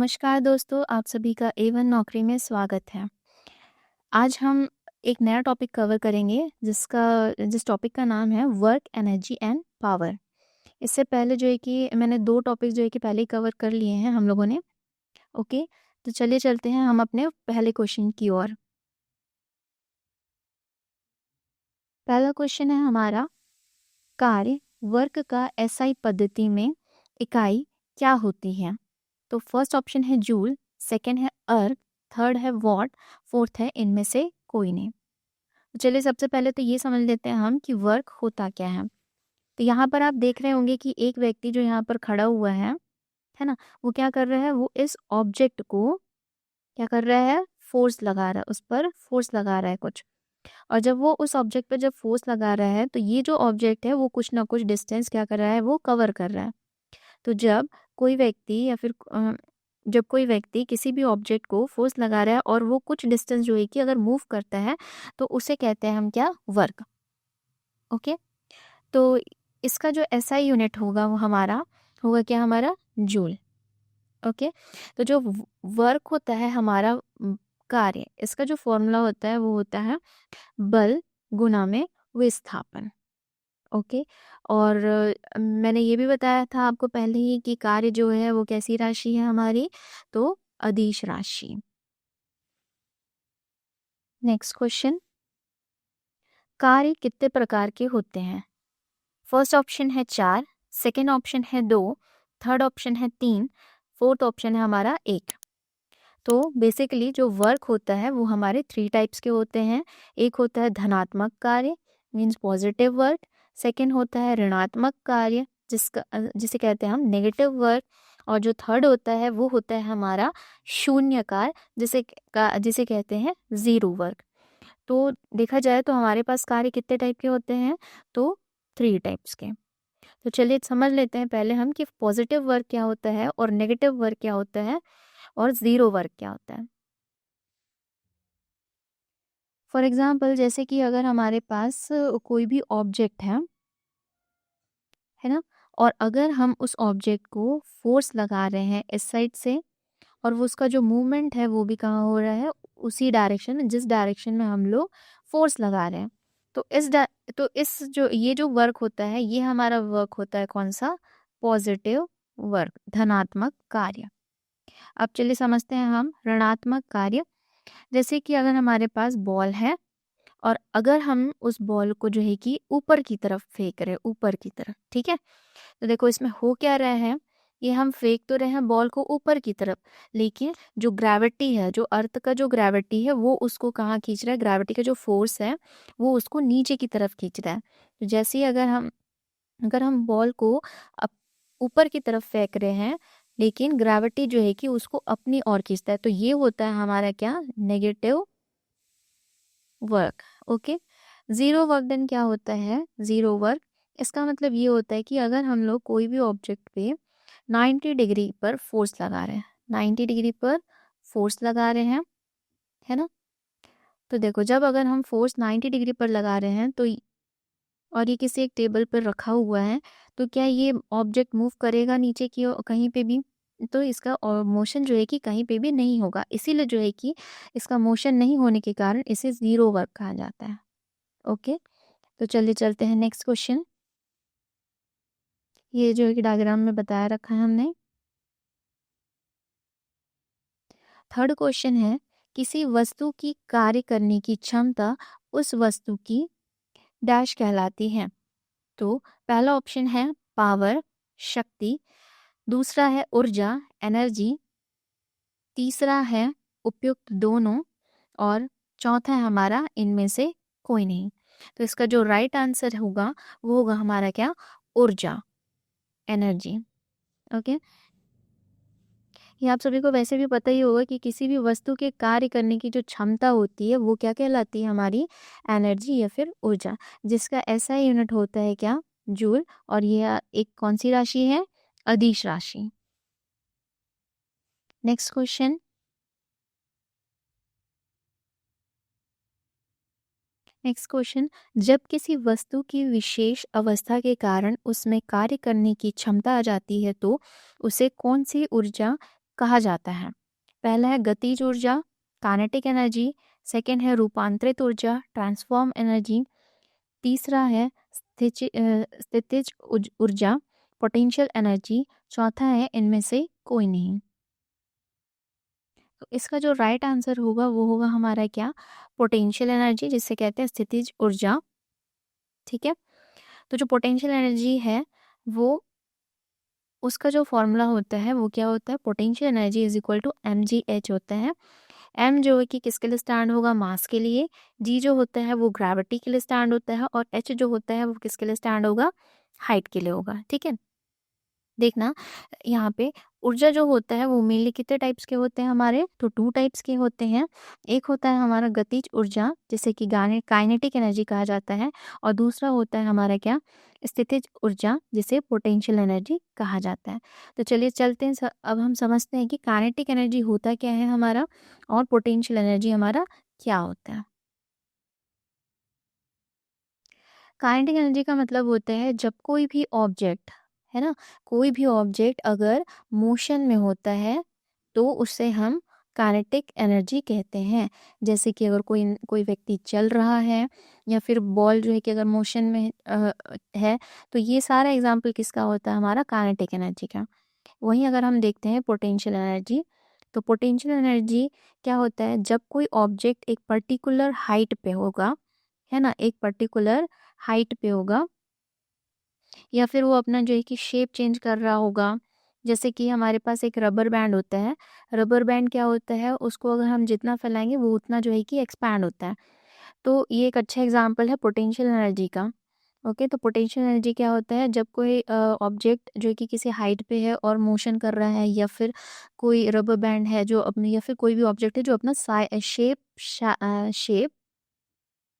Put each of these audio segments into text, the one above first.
नमस्कार दोस्तों, आप सभी का A1 नौकरी में स्वागत है। आज हम एक नया टॉपिक कवर करेंगे जिस टॉपिक का नाम है वर्क, एनर्जी एंड पावर। इससे पहले जो है कि मैंने 2 टॉपिक जो है कि पहले ही कवर कर लिए हैं हम लोगों ने। ओके, तो चलिए चलते हैं हम अपने पहले क्वेश्चन की ओर। पहला क्वेश्चन है हमारा, कार्य वर्क का एसआई पद्धति में इकाई क्या होती है? तो फर्स्ट ऑप्शन है जूल, सेकंड है अर्थ, थर्ड है वॉट, फोर्थ है इनमें से कोई नहीं। तो चलिए सबसे पहले तो ये समझ लेते हैं हम कि वर्क होता क्या है। तो यहाँ पर आप देख रहे होंगे कि एक व्यक्ति जो यहाँ पर खड़ा हुआ है ना, वो क्या कर रहा है, वो इस ऑब्जेक्ट को क्या कर रहा है, फोर्स लगा रहा है, उस पर फोर्स लगा रहा है कुछ। और जब वो उस ऑब्जेक्ट पर जब फोर्स लगा रहा है तो ये जो ऑब्जेक्ट है वो कुछ ना कुछ डिस्टेंस क्या कर रहा है, वो कवर कर रहा है। तो जब कोई व्यक्ति किसी भी ऑब्जेक्ट को फोर्स लगा रहा है और वो कुछ डिस्टेंस जो है कि अगर मूव करता है तो उसे कहते हैं हम क्या, वर्क। ओके, तो इसका जो एसआई यूनिट होगा वो हमारा होगा क्या, हमारा जूल। ओके, तो जो वर्क होता है हमारा कार्य, इसका जो फॉर्मूला होता है वो होता है बल गुना में विस्थापन। ओके, और मैंने ये भी बताया था आपको पहले ही कि कार्य जो है वो कैसी राशि है हमारी, तो अदिश राशि। नेक्स्ट क्वेश्चन, कार्य कितने प्रकार के होते हैं? फर्स्ट ऑप्शन है 4, सेकंड ऑप्शन है 2, थर्ड ऑप्शन है 3, फोर्थ ऑप्शन है हमारा 1। तो बेसिकली जो वर्क होता है वो हमारे 3 टाइप्स के होते हैं। एक होता है धनात्मक कार्य, मीन्स पॉजिटिव वर्क। सेकंड होता है ऋणात्मक कार्य, जिसे कहते हैं हम नेगेटिव वर्क। और जो थर्ड होता है वो होता है हमारा शून्य कार्य, जिसे कहते हैं जीरो वर्क। तो देखा जाए तो हमारे पास कार्य कितने टाइप के होते हैं, तो 3 टाइप्स के। तो चलिए समझ लेते हैं पहले हम कि पॉजिटिव वर्क क्या होता है और नेगेटिव वर्क क्या होता है और जीरो वर्क क्या होता है। फॉर एग्जाम्पल, जैसे कि अगर हमारे पास कोई भी ऑब्जेक्ट है ना, और अगर हम उस ऑब्जेक्ट को फोर्स लगा रहे हैं इस साइड से, और वो उसका जो मूवमेंट है वो भी कहाँ हो रहा है, उसी डायरेक्शन में जिस डायरेक्शन में हम लोग फोर्स लगा रहे हैं। तो इस जो ये जो वर्क होता है ये हमारा वर्क होता है कौन सा, पॉजिटिव वर्क, धनात्मक कार्य। अब चलिए समझते हैं हम ऋणात्मक कार्य। जैसे कि अगर हमारे पास बॉल है और अगर हम उस बॉल को जो है कि ऊपर की तरफ फेंक रहे हैं, ऊपर की तरफ, ठीक है, तो देखो इसमें हो क्या रहा है, ये हम फेंक तो रहे हैं बॉल को ऊपर की तरफ, लेकिन जो ग्रेविटी है, जो अर्थ का जो ग्रेविटी है वो उसको कहाँ खींच रहा है, ग्रेविटी का जो फोर्स है वो उसको नीचे की तरफ खींच रहा है। तो जैसे ही अगर हम बॉल को अप ऊपर की तरफ फेंक रहे हैं, लेकिन ग्रेविटी जो है कि उसको अपनी ओर खींचता है, तो ये होता है हमारा क्या, negative work. Okay, zero work then क्या होता है, जीरो वर्क, इसका मतलब ये होता है कि अगर हम लोग कोई भी ऑब्जेक्ट पे 90 डिग्री पर फोर्स लगा रहे हैं, 90 डिग्री पर फोर्स लगा रहे हैं, है ना, तो देखो जब अगर हम फोर्स 90 डिग्री पर लगा रहे हैं और ये किसी एक टेबल पर रखा हुआ है, तो क्या ये ऑब्जेक्ट मूव करेगा नीचे की कहीं पे भी? तो इसका मोशन जो है कि कहीं पे भी नहीं होगा, इसीलिए जो है कि इसका मोशन नहीं होने के कारण इसे जीरो वर्क कहा जाता है। ओके, तो चलिए चलते हैं नेक्स्ट क्वेश्चन। ये जो है कि डायग्राम में बताया रखा है हमने। थर्ड क्वेश्चन है, किसी वस्तु की कार्य करने की क्षमता उस वस्तु की डैश कहलाती है? तो पहला ऑप्शन है पावर, शक्ति। दूसरा है ऊर्जा, एनर्जी। तीसरा है उपयुक्त दोनों। और चौथा है हमारा इनमें से कोई नहीं। तो इसका जो राइट आंसर होगा वो होगा हमारा क्या, ऊर्जा, एनर्जी। ओके, ये आप सभी को वैसे भी पता ही होगा कि किसी भी वस्तु के कार्य करने की जो क्षमता होती है वो क्या कहलाती है, हमारी एनर्जी या फिर ऊर्जा, जिसका ऐसा यूनिट होता है क्या, जूल। और ये एक कौन सी राशि है, अदिश राशि। नेक्स्ट क्वेश्चन, जब किसी वस्तु की विशेष अवस्था के कारण उसमें कार्य करने की क्षमता आ जाती है तो उसे कौन सी ऊर्जा कहा जाता है? पहला है गतिज ऊर्जा, काइनेटिक एनर्जी, सेकंड है रूपांतरित ऊर्जा, ट्रांसफॉर्म एनर्जी, तीसरा है स्थितिज ऊर्जा, पोटेंशियल एनर्जी, चौथा है इनमें से कोई नहीं। तो इसका जो राइट आंसर होगा वो होगा हमारा क्या? पोटेंशियल एनर्जी, जिसे कहते हैं स्थितिज ऊर्जा। ठीक है, तो जो पोटेंशियल एनर्जी है वो, उसका जो फॉर्मूला होता है वो क्या होता है? Potential energy is equal to mgh होता है। m जो है कि किसके लिए स्टैंड होगा? मास के लिए। g जो होता है वो ग्रेविटी के लिए स्टैंड होता है, और h जो होता है वो किसके लिए स्टैंड होगा? हाइट के लिए होगा। ठीक है, देखना यहाँ पे ऊर्जा जो होता है वो मेनली कितने टाइप्स के होते हैं हमारे? तो 2 टाइप्स के होते हैं। एक होता है हमारा गतिज ऊर्जा, जिसे कि काइनेटिक एनर्जी कहा जाता है, और दूसरा होता है हमारा क्या? स्थितिज ऊर्जा, जिसे पोटेंशियल एनर्जी कहा जाता है। तो चलिए चलते हैं, अब हम समझते हैं कि काइनेटिक एनर्जी होता क्या है हमारा, और पोटेंशियल एनर्जी हमारा क्या होता है। काइनेटिक एनर्जी का मतलब होता है जब कोई भी ऑब्जेक्ट, है ना, कोई भी ऑब्जेक्ट अगर मोशन में होता है तो उससे हम काइनेटिक एनर्जी कहते हैं। जैसे कि अगर कोई कोई व्यक्ति चल रहा है, या फिर बॉल जो है कि अगर मोशन में है, तो ये सारा एग्जाम्पल किसका होता है? हमारा काइनेटिक एनर्जी का। वहीं अगर हम देखते हैं पोटेंशियल एनर्जी, तो पोटेंशियल एनर्जी क्या होता है? जब कोई ऑब्जेक्ट एक पर्टिकुलर हाइट पे होगा, है ना, एक पर्टिकुलर हाइट पे होगा, या फिर वो अपना जो है कि शेप चेंज कर रहा होगा। जैसे कि हमारे पास एक रबर बैंड होता है। रबर बैंड क्या होता है? उसको अगर हम जितना फैलाएंगे वो उतना जो है कि एक्सपैंड होता है। तो ये एक अच्छा एग्जांपल है पोटेंशियल एनर्जी का। ओके, तो पोटेंशियल एनर्जी क्या होता है? जब कोई ऑब्जेक्ट जो है कि किसी हाइट पे है और मोशन कर रहा है, या फिर कोई रबर बैंड है जो अपने, या फिर कोई भी ऑब्जेक्ट है जो अपना शेप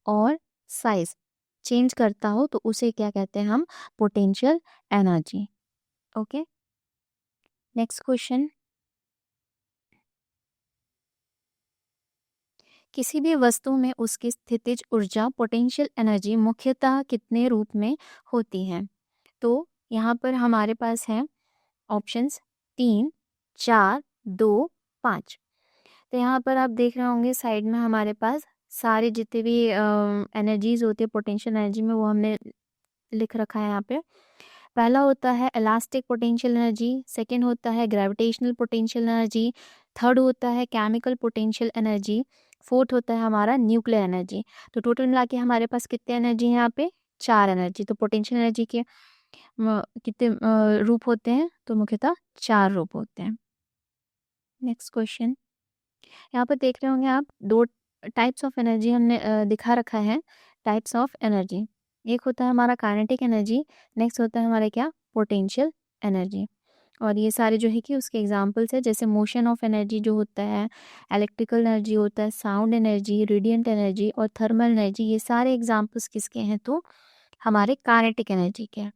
और साइज चेंज करता हो, तो उसे क्या कहते हैं हम? Potential energy. Okay, next question. किसी भी वस्तु में उसकी स्थितिज ऊर्जा पोटेंशियल एनर्जी मुख्यतः कितने रूप में होती है? तो यहाँ पर हमारे पास है ऑप्शंस 3, 4, 2, 5। तो यहाँ पर आप देख रहे होंगे साइड में हमारे पास सारे जितने भी एनर्जीज होती है पोटेंशियल एनर्जी में, वो हमने लिख रखा है यहाँ पे। पहला होता है इलास्टिक पोटेंशियल एनर्जी, सेकंड होता है ग्रेविटेशनल पोटेंशियल एनर्जी, थर्ड होता है केमिकल पोटेंशियल एनर्जी, फोर्थ होता है हमारा न्यूक्लियर एनर्जी। तो टोटल मिला के हमारे पास कितने एनर्जी है यहाँ पे? 4 एनर्जी। तो पोटेंशियल एनर्जी के कितने रूप होते हैं? तो मुख्यतः 4 रूप होते हैं। नेक्स्ट क्वेश्चन, यहाँ पर देख रहे होंगे आप 2 टाइप्स ऑफ एनर्जी हमने दिखा रखा है। टाइप्स ऑफ एनर्जी, एक होता है हमारा काइनेटिक एनर्जी, नेक्स्ट होता है हमारा क्या? Potential energy. और ये सारे जो है कि उसके एग्जांपल्स है, जैसे मोशन ऑफ एनर्जी जो होता है, इलेक्ट्रिकल एनर्जी होता है, साउंड एनर्जी, रेडिएंट एनर्जी और थर्मल एनर्जी, ये सारे एग्जांपल्स किसके हैं? तो हमारे काइनेटिक एनर्जी के हैं।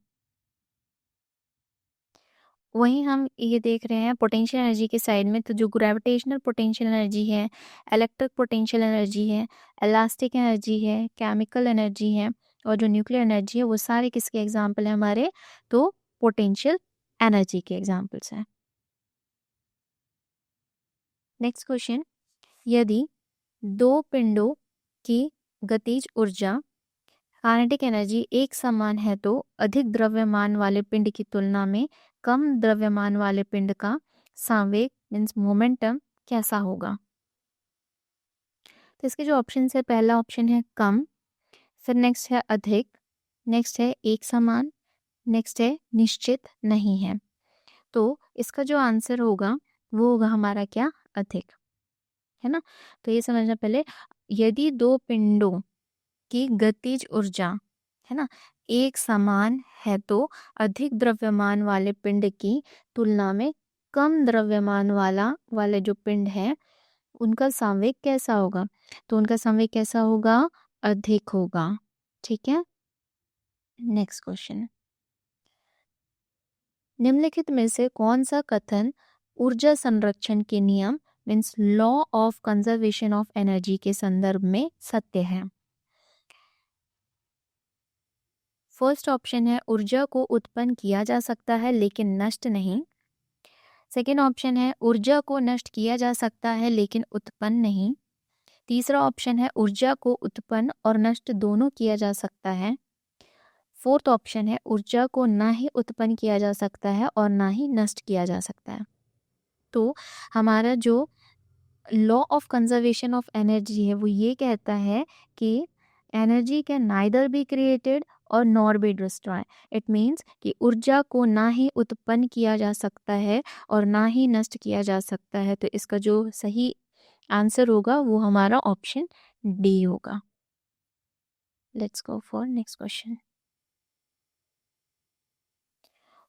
वहीं हम ये देख रहे हैं पोटेंशियल एनर्जी के साइड में, तो जो ग्रेविटेशनल पोटेंशियल एनर्जी है, इलेक्ट्रिक पोटेंशियल एनर्जी है, इलास्टिक एनर्जी है, केमिकल एनर्जी है, और जो न्यूक्लियर एनर्जी है, वो सारे किसके एग्जाम्पल हैं हमारे? तो पोटेंशियल एनर्जी के एग्जाम्पल्स हैं। नेक्स्ट क्वेश्चन, यदि दो पिंडों की गतिज ऊर्जा काइनेटिक एनर्जी एक समान है, तो अधिक द्रव्यमान वाले पिंड की तुलना में कम द्रव्यमान वाले पिंड का संवेग मीन्स मोमेंटम कैसा होगा? तो इसके जो ऑप्शन है, पहला ऑप्शन है कम, फिर नेक्स्ट है अधिक, नेक्स्ट है एक समान, नेक्स्ट है निश्चित नहीं है। तो इसका जो आंसर होगा वो होगा हमारा क्या? अधिक, है ना। तो ये समझना पहले, यदि दो पिंडों की गतिज ऊर्जा, है ना, एक समान है, तो अधिक द्रव्यमान वाले पिंड की तुलना में कम द्रव्यमान वाले जो पिंड है उनका संवेग कैसा होगा? तो उनका संवेग कैसा होगा? अधिक होगा। ठीक है, नेक्स्ट क्वेश्चन, निम्नलिखित में से कौन सा कथन ऊर्जा संरक्षण के नियम means law of conservation of energy के संदर्भ में सत्य है? फर्स्ट ऑप्शन है ऊर्जा को उत्पन्न किया जा सकता है लेकिन नष्ट नहीं। सेकेंड ऑप्शन है ऊर्जा को नष्ट किया जा सकता है लेकिन उत्पन्न नहीं। तीसरा ऑप्शन है ऊर्जा को उत्पन्न और नष्ट दोनों किया जा सकता है। फोर्थ ऑप्शन है ऊर्जा को ना ही उत्पन्न किया जा सकता है और ना ही नष्ट किया जा सकता है। तो हमारा जो law of conservation of energy है वो ये कहता है कि energy can neither be created और nor be destroy. It means कि ऊर्जा को ना ही उत्पन्न किया जा सकता है और ना ही नष्ट किया जा सकता है। तो इसका जो सही आंसर होगा वो हमारा ऑप्शन डी होगा। Let's go for next question.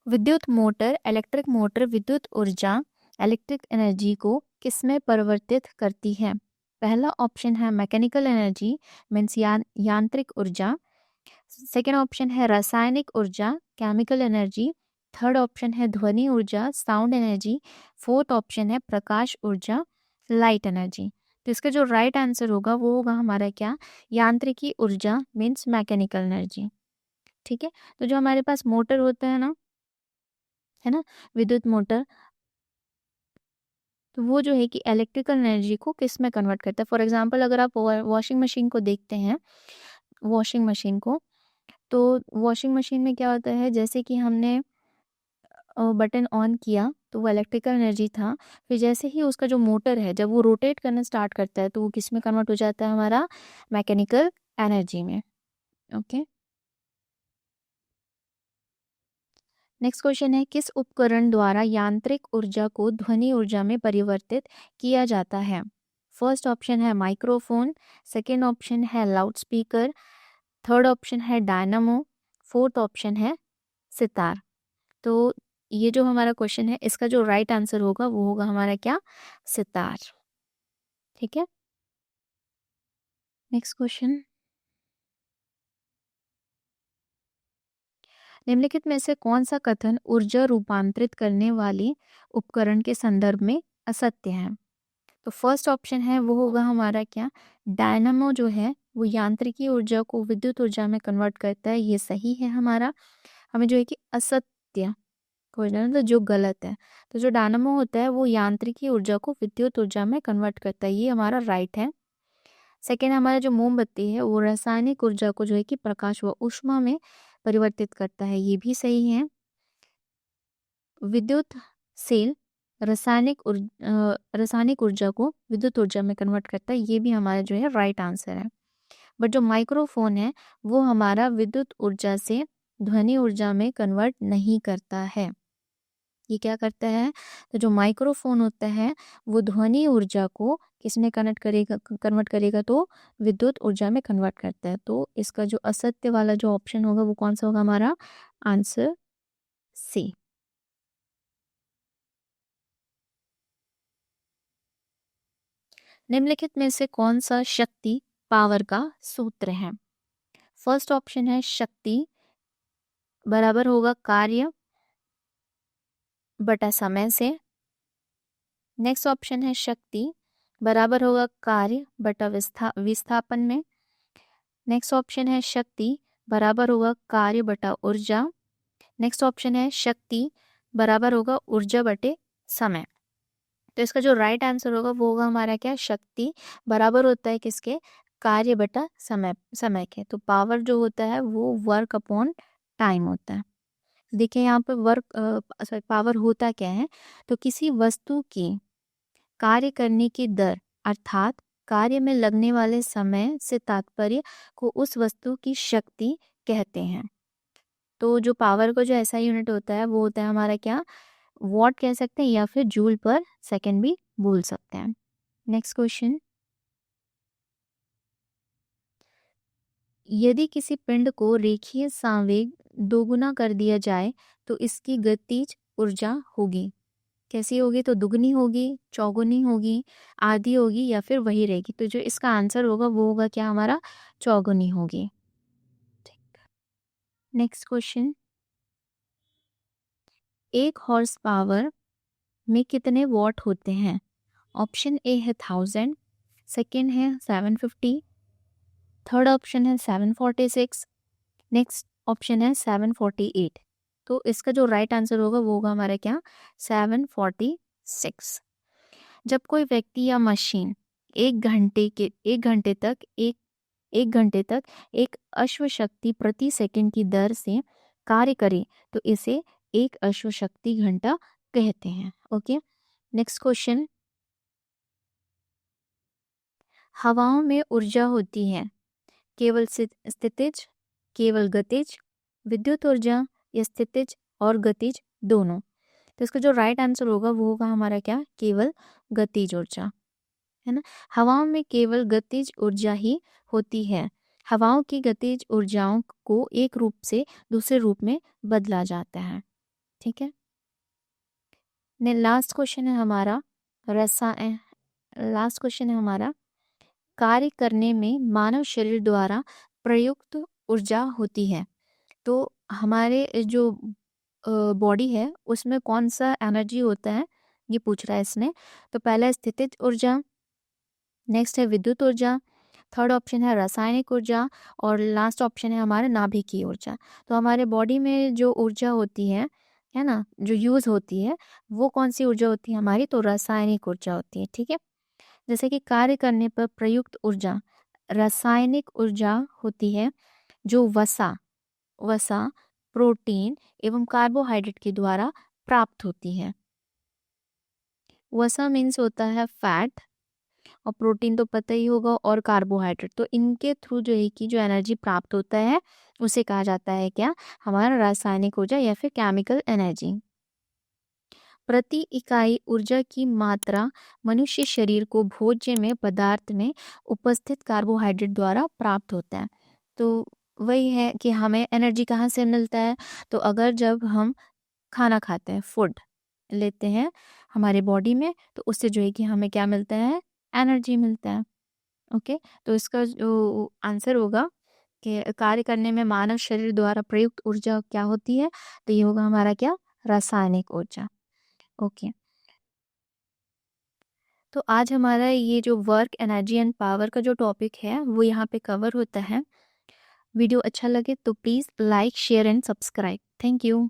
विद्युत मोटर इलेक्ट्रिक मोटर विद्युत ऊर्जा इलेक्ट्रिक एनर्जी को किसमें परिवर्तित करती है? पहला ऑप्शन है मैकेनिकल एनर्जी मीन्स यांत्रिक ऊर्जा। सेकेंड ऑप्शन है रासायनिक ऊर्जा केमिकल एनर्जी। थर्ड ऑप्शन है ध्वनि ऊर्जा साउंड एनर्जी। फोर्थ ऑप्शन है प्रकाश ऊर्जा लाइट एनर्जी। तो इसका जो राइट आंसर होगा वो होगा हमारा क्या? यांत्रिकी ऊर्जा मीन्स मैकेनिकल एनर्जी। ठीक है, तो जो हमारे पास मोटर होता है ना, विद्युत मोटर, तो वो जो है कि इलेक्ट्रिकल एनर्जी को किस में कन्वर्ट करता है। फॉर एग्जांपल अगर आप वॉशिंग मशीन को देखते हैं, वॉशिंग मशीन को, तो वॉशिंग मशीन में क्या होता है, जैसे कि हमने बटन ऑन किया तो वो इलेक्ट्रिकल एनर्जी था। फिर जैसे ही उसका जो मोटर है जब वो रोटेट करना स्टार्ट करता है तो वो किस में कन्वर्ट हो जाता है? हमारा मैकेनिकल एनर्जी में। ओके, नेक्स्ट क्वेश्चन है किस उपकरण द्वारा यांत्रिक ऊर्जा को ध्वनि ऊर्जा में परिवर्तित किया जाता है? फर्स्ट ऑप्शन है माइक्रोफोन। सेकेंड ऑप्शन है लाउड स्पीकर। थर्ड ऑप्शन है डायनामो। फोर्थ ऑप्शन है सितार। तो ये जो हमारा क्वेश्चन है इसका जो राइट आंसर होगा वो होगा हमारा क्या? सितार। ठीक है, नेक्स्ट क्वेश्चन। निम्नलिखित में से कौन सा कथन ऊर्जा रूपांतरित करने वाली उपकरण के संदर्भ में असत्य है? तो फर्स्ट ऑप्शन है वो होगा हमारा क्या? डायनामो जो है वो यांत्रिकी ऊर्जा को विद्युत ऊर्जा में कन्वर्ट करता है, ये सही है हमारा। हमें जो है कि असत्य खोजना, मतलब जो गलत है। तो जो डायनामो होता है वो यांत्रिकी ऊर्जा को विद्युत ऊर्जा में कन्वर्ट करता है, ये हमारा राइट है। सेकेंड, हमारा जो मोमबत्ती है वो रासायनिक ऊर्जा को जो है कि प्रकाश व ऊष्मा में परिवर्तित करता है, ये भी सही है। विद्युत सेल रासायनिक ऊर्जा को विद्युत ऊर्जा में कन्वर्ट करता है, ये भी हमारा जो है राइट आंसर है। बट जो माइक्रोफोन है वो हमारा विद्युत ऊर्जा से ध्वनि ऊर्जा में कन्वर्ट नहीं करता है। ये क्या करता है? तो जो माइक्रोफोन होता है वो ध्वनि ऊर्जा को किसमें कन्वर्ट करेगा? तो विद्युत ऊर्जा में कन्वर्ट करता है। तो इसका जो असत्य वाला जो ऑप्शन होगा वो कौन सा होगा? हमारा आंसर सी। निम्नलिखित में से कौन सा शक्ति पावर का सूत्र है? फर्स्ट ऑप्शन है शक्ति बराबर होगा कार्य बटा समय से। नेक्स्ट ऑप्शन है शक्ति बराबर होगा कार्य बटा विस्थापन में। नेक्स्ट ऑप्शन है शक्ति बराबर होगा कार्य बटा ऊर्जा। नेक्स्ट ऑप्शन है शक्ति बराबर होगा ऊर्जा बटे समय। तो इसका जो राइट आंसर होगा वो होगा हमारा क्या? शक्ति बराबर होता है किसके? कार्य बटा समय के। तो पावर जो होता है वो वर्क अपॉन टाइम होता है। देखिए यहाँ पे पावर होता क्या है? तो किसी वस्तु की कार्य करने की दर अर्थात कार्य में लगने वाले समय से तात्पर्य को उस वस्तु की शक्ति कहते हैं। तो जो पावर को जो ऐसा यूनिट होता है वो होता है हमारा क्या? वॉट कह सकते हैं या फिर जूल पर सेकंड भी बोल सकते हैं। नेक्स्ट क्वेश्चन, यदि किसी पिंड को रेखीय संवेग दोगुना कर दिया जाए तो इसकी गतिज ऊर्जा होगी कैसी होगी? तो दुगनी होगी, चौगुनी होगी, आधी होगी या फिर वही रहेगी? तो जो इसका आंसर होगा वो होगा क्या? हमारा चौगुनी होगी। नेक्स्ट क्वेश्चन, एक हॉर्स पावर में कितने वॉट होते हैं? ऑप्शन ए है 1000, सेकेंड है 750, थर्ड ऑप्शन है 746, नेक्स्ट ऑप्शन है 748। तो इसका जो राइट आंसर होगा वो होगा हमारा क्या, 746। जब कोई व्यक्ति या मशीन एक घंटे तक एक अश्वशक्ति प्रति सेकंड की दर से कार्य करे तो इसे एक अश्वशक्ति घंटा कहते हैं। Okay, next question. हवाओं में ऊर्जा होती है केवल स्थितिज, केवल गतिज, विद्युत ऊर्जा या स्थितिज और गतिज दोनों। तो इसका जो राइट आंसर होगा वो होगा हमारा क्या, केवल गतिज ऊर्जा, है ना। हवाओं में केवल गतिज ऊर्जा ही होती है। हवाओं की गतिज ऊर्जाओं को एक रूप से दूसरे रूप में बदला जाता है। ठीक है, ने लास्ट क्वेश्चन है हमारा लास्ट क्वेश्चन है हमारा, कार्य करने में मानव शरीर द्वारा प्रयुक्त ऊर्जा होती है। तो हमारे जो बॉडी है उसमें कौन सा एनर्जी होता है ये पूछ रहा है इसने। तो पहला है स्थितिज ऊर्जा, नेक्स्ट है विद्युत ऊर्जा, थर्ड ऑप्शन है रासायनिक ऊर्जा और लास्ट ऑप्शन है हमारा नाभिकीय ऊर्जा। तो हमारे बॉडी में जो ऊर्जा होती है ना, जो यूज़ होती है वो कौन सी ऊर्जा होती है हमारी, तो रासायनिक ऊर्जा होती है। ठीक है, जैसे कि कार्य करने पर प्रयुक्त ऊर्जा रासायनिक ऊर्जा होती है जो वसा, प्रोटीन एवं कार्बोहाइड्रेट के द्वारा प्राप्त होती है। वसा मीन्स होता है फैट और प्रोटीन तो पता ही होगा और कार्बोहाइड्रेट, तो इनके थ्रू जो है कि जो एनर्जी प्राप्त होता है उसे कहा जाता है क्या, हमारा रासायनिक ऊर्जा या फिर केमिकल एनर्जी। प्रति इकाई ऊर्जा की मात्रा मनुष्य शरीर को भोज्य में पदार्थ में उपस्थित कार्बोहाइड्रेट द्वारा प्राप्त होता है। तो वही है कि हमें एनर्जी कहाँ से मिलता है, तो अगर जब हम खाना खाते हैं, फूड लेते हैं हमारे बॉडी में, तो उससे जो है कि हमें क्या मिलता है, एनर्जी मिलता है। ओके, तो इसका जो आंसर होगा कि कार्य करने में मानव शरीर द्वारा प्रयुक्त ऊर्जा क्या होती है, तो ये होगा हमारा क्या, रासायनिक ऊर्जा। ओके, तो आज हमारा ये जो वर्क एनर्जी एंड पावर का जो टॉपिक है वो यहाँ पे कवर होता है। वीडियो अच्छा लगे तो please like, share and subscribe. Thank you.